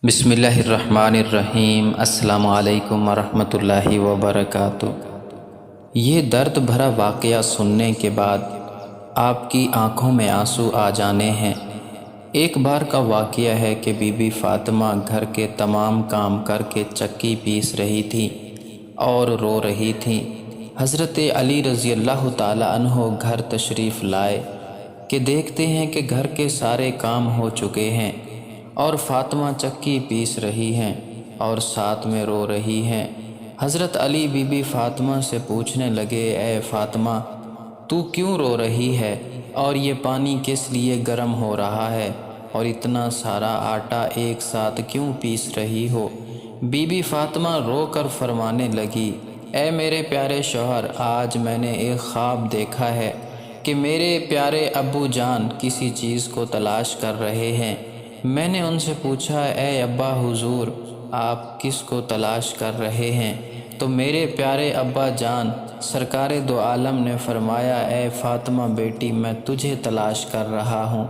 بسم اللہ الرحمن الرحیم۔ السلام علیکم ورحمۃ اللہ وبرکاتہ۔ یہ درد بھرا واقعہ سننے کے بعد آپ کی آنکھوں میں آنسو آ جانے ہیں۔ ایک بار کا واقعہ ہے کہ بی بی فاطمہ گھر کے تمام کام کر کے چکی پیس رہی تھی اور رو رہی تھیں۔ حضرت علی رضی اللہ تعالی عنہ گھر تشریف لائے کہ دیکھتے ہیں کہ گھر کے سارے کام ہو چکے ہیں اور فاطمہ چکی پیس رہی ہیں اور ساتھ میں رو رہی ہیں۔ حضرت علی بی بی فاطمہ سے پوچھنے لگے، اے فاطمہ، تو کیوں رو رہی ہے اور یہ پانی کس لیے گرم ہو رہا ہے اور اتنا سارا آٹا ایک ساتھ کیوں پیس رہی ہو؟ بی بی فاطمہ رو کر فرمانے لگی، اے میرے پیارے شوہر، آج میں نے ایک خواب دیکھا ہے کہ میرے پیارے ابو جان کسی چیز کو تلاش کر رہے ہیں۔ میں نے ان سے پوچھا، اے ابا حضور، آپ کس کو تلاش کر رہے ہیں؟ تو میرے پیارے ابا جان سرکار دو عالم نے فرمایا، اے فاطمہ بیٹی، میں تجھے تلاش کر رہا ہوں۔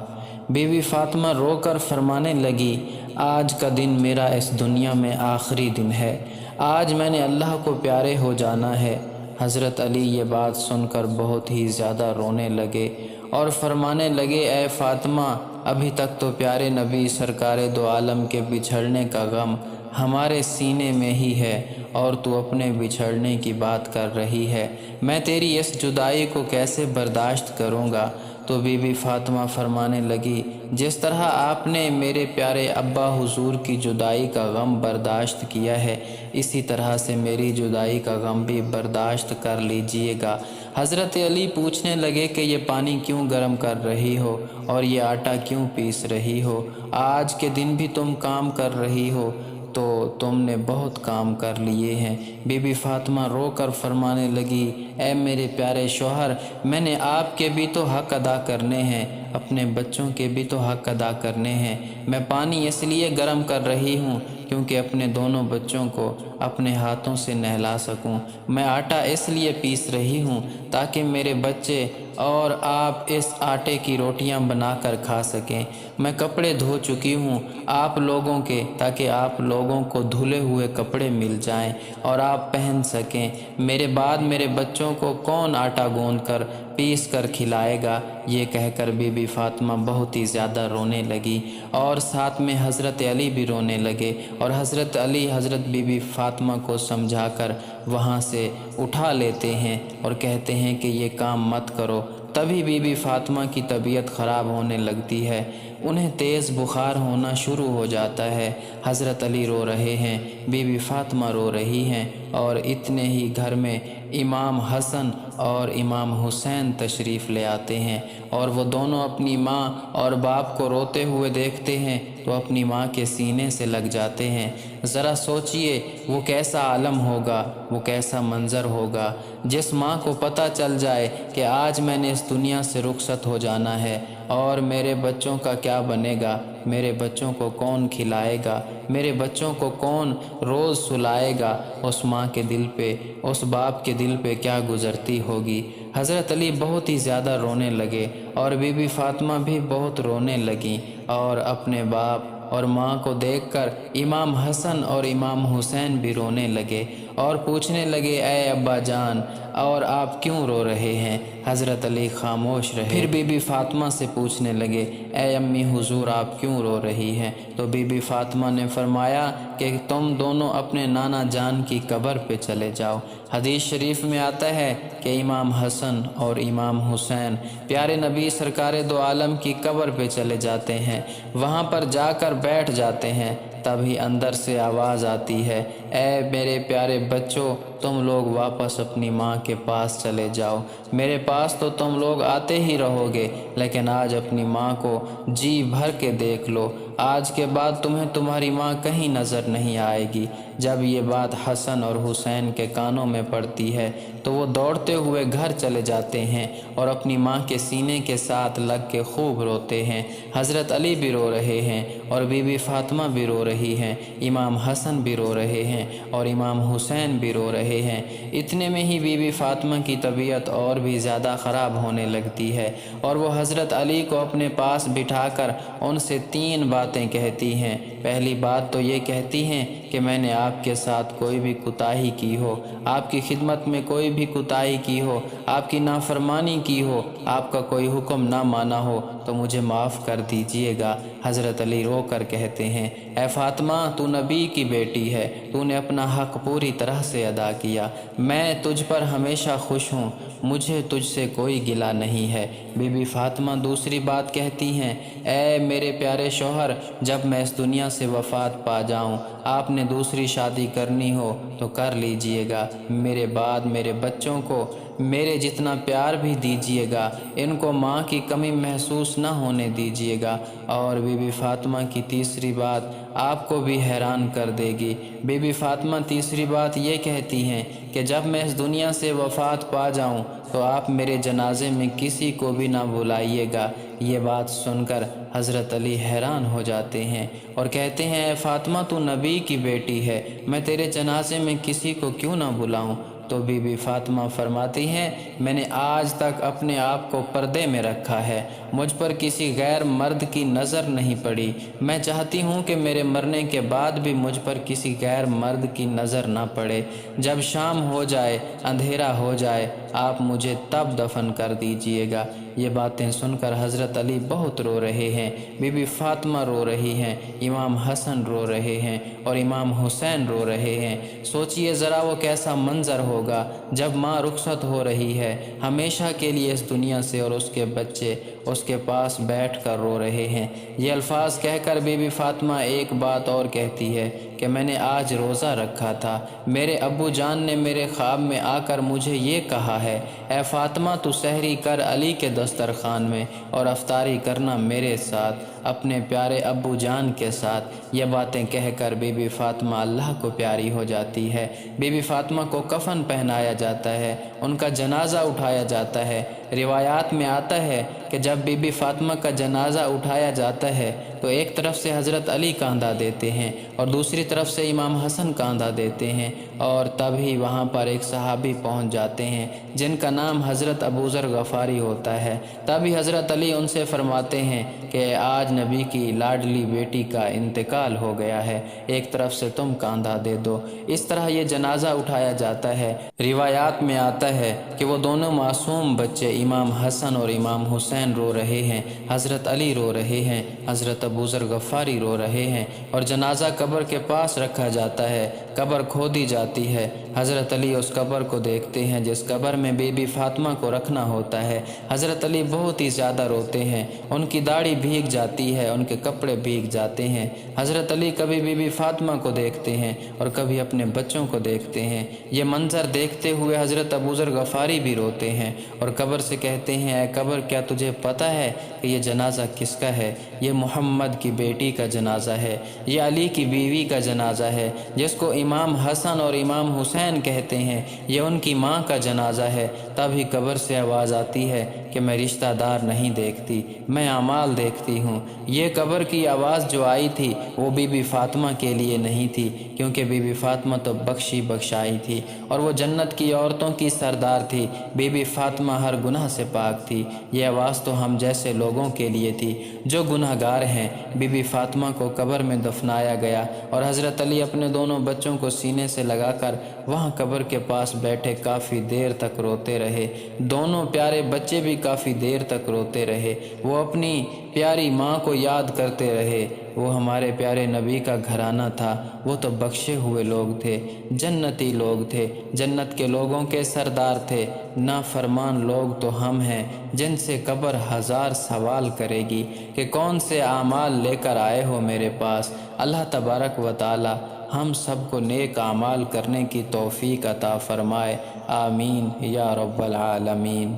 بی بی فاطمہ رو کر فرمانے لگی، آج کا دن میرا اس دنیا میں آخری دن ہے، آج میں نے اللہ کو پیارے ہو جانا ہے۔ حضرت علی یہ بات سن کر بہت ہی زیادہ رونے لگے اور فرمانے لگے، اے فاطمہ، ابھی تک تو پیارے نبی سرکار دو عالم کے بچھڑنے کا غم ہمارے سینے میں ہی ہے اور تو اپنے بچھڑنے کی بات کر رہی ہے، میں تیری اس جدائی کو کیسے برداشت کروں گا؟ تو بی بی فاطمہ فرمانے لگی، جس طرح آپ نے میرے پیارے ابا حضور کی جدائی کا غم برداشت کیا ہے، اسی طرح سے میری جدائی کا غم بھی برداشت کر لیجئے گا۔ حضرت علی پوچھنے لگے کہ یہ پانی کیوں گرم کر رہی ہو اور یہ آٹا کیوں پیس رہی ہو؟ آج کے دن بھی تم کام کر رہی ہو تو تم نے بہت کام کر لیے ہیں۔ بی بی فاطمہ رو کر فرمانے لگی، اے میرے پیارے شوہر، میں نے آپ کے بھی تو حق ادا کرنے ہیں، اپنے بچوں کے بھی تو حق ادا کرنے ہیں۔ میں پانی اس لیے گرم کر رہی ہوں کیونکہ اپنے دونوں بچوں کو اپنے ہاتھوں سے نہلا سکوں۔ میں آٹا اس لیے پیس رہی ہوں تاکہ میرے بچے اور آپ اس آٹے کی روٹیاں بنا کر کھا سکیں۔ میں کپڑے دھو چکی ہوں آپ لوگوں کے تاکہ آپ لوگوں کو دھلے ہوئے کپڑے مل جائیں اور آپ پہن سکیں۔ میرے بعد میرے بچوں کو کون آٹا گوندھ کر پیس کر کھلائے گا؟ یہ کہہ کر بی بی فاطمہ بہت ہی زیادہ رونے لگی اور ساتھ میں حضرت علی بھی رونے لگے اور حضرت علی حضرت بی بی فاطمہ کو سمجھا کر وہاں سے اٹھا لیتے ہیں اور کہتے ہیں کہ یہ کام مت کرو۔ تبھی بی بی فاطمہ کی طبیعت خراب ہونے لگتی ہے، انہیں تیز بخار ہونا شروع ہو جاتا ہے۔ حضرت علی رو رہے ہیں، بی بی فاطمہ رو رہی ہیں اور اتنے ہی گھر میں امام حسن اور امام حسین تشریف لے آتے ہیں اور وہ دونوں اپنی ماں اور باپ کو روتے ہوئے دیکھتے ہیں تو اپنی ماں کے سینے سے لگ جاتے ہیں۔ ذرا سوچئے وہ کیسا عالم ہوگا، وہ کیسا منظر ہوگا جس ماں کو پتہ چل جائے کہ آج میں نے اس دنیا سے رخصت ہو جانا ہے اور میرے بچوں کا کیا بنے گا، میرے بچوں کو کون کھلائے گا، میرے بچوں کو کون روز سلائے گا۔ اس ماں کے دل پہ، اس باپ کے دل پہ کیا گزرتی ہوگی۔ حضرت علی بہت ہی زیادہ رونے لگے اور بی بی فاطمہ بھی بہت رونے لگیں اور اپنے باپ اور ماں کو دیکھ کر امام حسن اور امام حسین بھی رونے لگے اور پوچھنے لگے، اے ابا جان، اور آپ کیوں رو رہے ہیں؟ حضرت علی خاموش رہے۔ پھر بی بی فاطمہ سے پوچھنے لگے، اے امی حضور، آپ کیوں رو رہی ہیں؟ تو بی بی فاطمہ نے فرمایا کہ تم دونوں اپنے نانا جان کی قبر پہ چلے جاؤ۔ حدیث شریف میں آتا ہے کہ امام حسن اور امام حسین پیارے نبی سرکار دو عالم کی قبر پہ چلے جاتے ہیں، وہاں پر جا کر بیٹھ جاتے ہیں، تبھی اندر سے آواز آتی ہے، اے میرے پیارے بچوں، تم لوگ واپس اپنی ماں کے پاس چلے جاؤ۔ میرے پاس تو تم لوگ آتے ہی رہو گے، لیکن آج اپنی ماں کو جی بھر کے دیکھ لو، آج کے بعد تمہیں تمہاری ماں کہیں نظر نہیں آئے گی۔ جب یہ بات حسن اور حسین کے کانوں میں پڑتی ہے تو وہ دوڑتے ہوئے گھر چلے جاتے ہیں اور اپنی ماں کے سینے کے ساتھ لگ کے خوب روتے ہیں۔ حضرت علی بھی رو رہے ہیں اور بی بی فاطمہ بھی رو رہی ہیں، امام حسن بھی رو رہے ہیں اور امام حسین بھی رو رہے ہیں۔ اتنے میں ہی بی بی فاطمہ کی طبیعت اور بھی زیادہ خراب ہونے لگتی ہے اور وہ حضرت علی کو اپنے پاس بٹھا کر ان سے 3 باتیں باتیں کہتی ہیں۔ پہلی بات تو یہ کہتی ہیں کہ میں نے آپ کے ساتھ کوئی بھی کوتاہی کی ہو، آپ کی خدمت میں کوئی بھی کوتاہی کی ہو، آپ کی نافرمانی کی ہو، آپ کا کوئی حکم نہ مانا ہو تو مجھے معاف کر دیجئے گا۔ حضرت علی رو کر کہتے ہیں، اے فاطمہ، تو نبی کی بیٹی ہے، تو نے اپنا حق پوری طرح سے ادا کیا، میں تجھ پر ہمیشہ خوش ہوں، مجھے تجھ سے کوئی گلہ نہیں ہے۔ بی بی فاطمہ دوسری بات کہتی ہیں، اے میرے پیارے شوہر، جب میں اس دنیا سے وفات پا جاؤں، آپ نے دوسری شادی کرنی ہو تو کر لیجئے گا، میرے بعد میرے بچوں کو میرے جتنا پیار بھی دیجئے گا، ان کو ماں کی کمی محسوس نہ ہونے دیجئے گا۔ اور بی بی فاطمہ کی تیسری بات آپ کو بھی حیران کر دے گی۔ بی بی فاطمہ تیسری بات یہ کہتی ہیں کہ جب میں اس دنیا سے وفات پا جاؤں تو آپ میرے جنازے میں کسی کو بھی نہ بلائیے گا۔ یہ بات سن کر حضرت علی حیران ہو جاتے ہیں اور کہتے ہیں، اے فاطمہ، تو نبی کی بیٹی ہے، میں تیرے جنازے میں کسی کو کیوں نہ بلاؤں؟ تو بی بی فاطمہ فرماتی ہیں، میں نے آج تک اپنے آپ کو پردے میں رکھا ہے، مجھ پر کسی غیر مرد کی نظر نہیں پڑی، میں چاہتی ہوں کہ میرے مرنے کے بعد بھی مجھ پر کسی غیر مرد کی نظر نہ پڑے۔ جب شام ہو جائے، اندھیرا ہو جائے، آپ مجھے تب دفن کر دیجئے گا۔ یہ باتیں سن کر حضرت علی بہت رو رہے ہیں، بی بی فاطمہ رو رہی ہیں، امام حسن رو رہے ہیں اور امام حسین رو رہے ہیں۔ سوچئے ذرا وہ کیسا منظر ہوگا جب ماں رخصت ہو رہی ہے ہمیشہ کے لیے اس دنیا سے، اور اس کے بچے اس کے پاس بیٹھ کر رو رہے ہیں۔ یہ الفاظ کہہ کر بی بی فاطمہ ایک بات اور کہتی ہے کہ میں نے آج روزہ رکھا تھا، میرے ابو جان نے میرے خواب میں آ کر مجھے یہ کہا ہے، اے فاطمہ، تو سحری کر علی کے دسترخوان میں اور افطاری کرنا میرے ساتھ، اپنے پیارے ابو جان کے ساتھ۔ یہ باتیں کہہ کر بی بی فاطمہ اللہ کو پیاری ہو جاتی ہے۔ بی بی فاطمہ کو کفن پہنایا جاتا ہے، ان کا جنازہ اٹھایا جاتا ہے۔ روایات میں آتا ہے کہ جب بی بی فاطمہ کا جنازہ اٹھایا جاتا ہے تو ایک طرف سے حضرت علی کاندھا دیتے ہیں اور دوسری طرف سے امام حسن کاندھا دیتے ہیں، اور تبھی وہاں پر ایک صحابی پہنچ جاتے ہیں جن کا نام حضرت ابوذر غفاری ہوتا ہے۔ تبھی حضرت علی ان سے فرماتے ہیں کہ آج نبی کی لاڈلی بیٹی کا انتقال ہو گیا ہے، ایک طرف سے تم کاندھا دے دو۔ اس طرح یہ جنازہ اٹھایا جاتا ہے۔ روایات میں آتا ہے کہ وہ دونوں معصوم بچے امام حسن اور امام حسین رو رہے ہیں، حضرت علی رو رہے ہیں، حضرت ابوذر غفاری رو رہے ہیں، اور جنازہ قبر کے پاس رکھا جاتا ہے، قبر کھودی جاتی ہے۔ حضرت علی اس قبر کو دیکھتے ہیں جس قبر میں بی بی فاطمہ کو رکھنا ہوتا ہے۔ حضرت علی بہت ہی زیادہ روتے ہیں، ان کی داڑھی بھیگ جاتی ہے، ان کے کپڑے بھیگ جاتے ہیں۔ حضرت علی کبھی بی بی فاطمہ کو دیکھتے ہیں اور کبھی اپنے بچوں کو دیکھتے ہیں۔ یہ منظر دیکھتے ہوئے حضرت ابوذر غفاری بھی روتے ہیں اور قبر سے کہتے ہیں، اے قبر، کیا تجھے پتہ ہے کہ یہ جنازہ کس کا ہے؟ یہ محمد کی بیٹی کا جنازہ ہے، یہ علی کی بیوی کا جنازہ ہے، جس کو امام حسن اور امام حسین کہتے ہیں، یہ ان کی ماں کا جنازہ ہے۔ تبھی قبر سے آواز آتی ہے کہ میں رشتہ دار نہیں دیکھتی، میں اعمال دیکھتی ہوں۔ یہ قبر کی آواز جو آئی تھی وہ بی بی فاطمہ کے لیے نہیں تھی، کیونکہ بی بی فاطمہ تو بخشی بخشائی تھی اور وہ جنت کی عورتوں کی سردار تھی۔ بی بی فاطمہ ہر گناہ سے پاک تھی۔ یہ آواز تو ہم جیسے لوگوں کے لیے تھی جو گناہ گار ہیں۔ بی بی فاطمہ کو قبر میں دفنایا گیا اور حضرت علی اپنے دونوں بچوں کو سینے سے لگا کر وہاں قبر کے پاس بیٹھے کافی دیر تک روتے رہے۔ دونوں پیارے بچے بھی کافی دیر تک روتے رہے، وہ اپنی پیاری ماں کو یاد کرتے رہے۔ وہ ہمارے پیارے نبی کا گھرانہ تھا، وہ تو بخشے ہوئے لوگ تھے، جنتی لوگ تھے، جنت کے لوگوں کے سردار تھے۔ نافرمان لوگ تو ہم ہیں جن سے قبر ہزار سوال کرے گی کہ کون سے اعمال لے کر آئے ہو میرے پاس۔ اللہ تبارک و تعالی ہم سب کو نیک اعمال کرنے کی توفیق عطا فرمائے، آمین یا رب العالمین۔